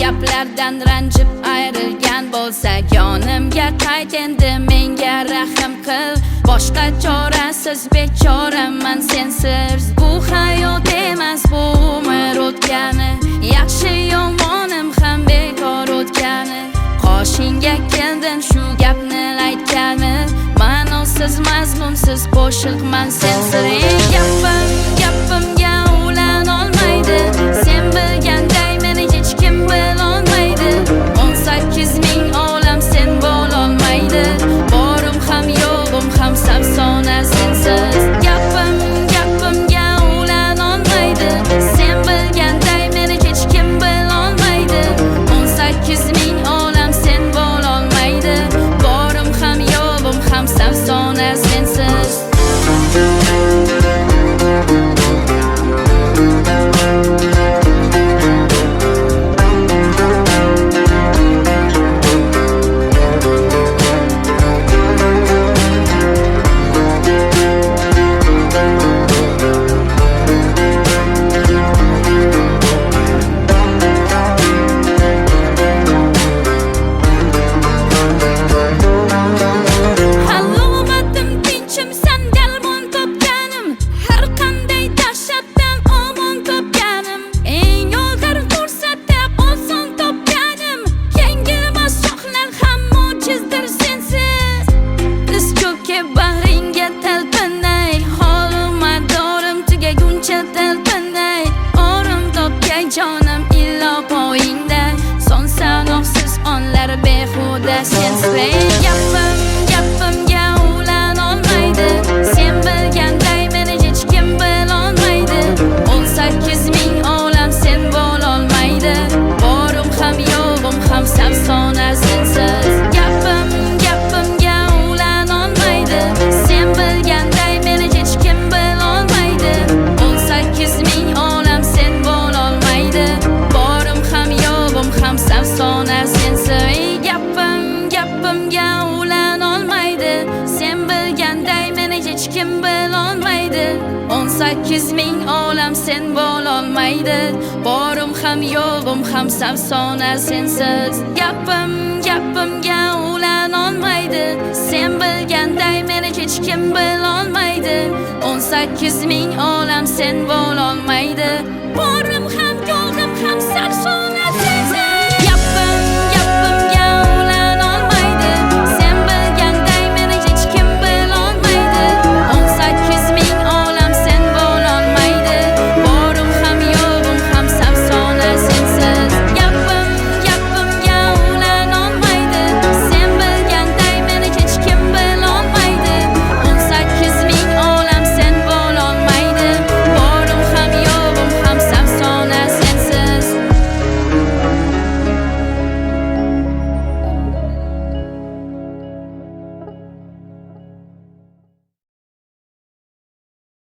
Gaplardan ranjib ayrilgan bo'lsak, yonimga qayt endi, menga rahim qil. Boshqa chorasiz bechoraman sensiz. Bu hayot emas, bu umr o'tgani, yaxshi yomonim ham bekor o'tgani. Qoshingga keldin shu gapni aytgani, ma'nosiz mazmunsiz qo'shiqman sensiz. Gapimga ulan olmaydi, sen bilganday meni hech kim bilolmaydi. 18 ming olam sen bo'lolmaydi, borim ham yo'g'im ham afsona sensiz. Gapimga ulan olmaydi, sen bilganday meni hech kim bilolmaydi. 18 ming olam sen bo'lolmaydi, borim ham yo'g'im ham afsona sensiz. Jonim illo poyingda, son sanoqsiz onlar behuda sensiz. Gapimga ulan olmaydi, sen bilganday meni hech kim bilolmaydi. 18 ming olam sen bo'lolmaydi, borim ham yo'g'im ham afsona sensiz. Gapimga ulan olmaydi, sen bilganday meni hech kim bilolmaydi. 18 ming olam sen bo'lolmaydi, borim ham yo'g'im ham afsona sensiz. Gapimga ulan olmaydi, sen bilganday meni hech kim bilolmaydi. 18 ming olam sen bo'lolmaydi, borim ham yo'g'im ham afsona sensiz. Gapimga ulan olmaydi, sen bilganday meni hech kim bilolmaydi. 18 ming olam sen bo'lolmaydi.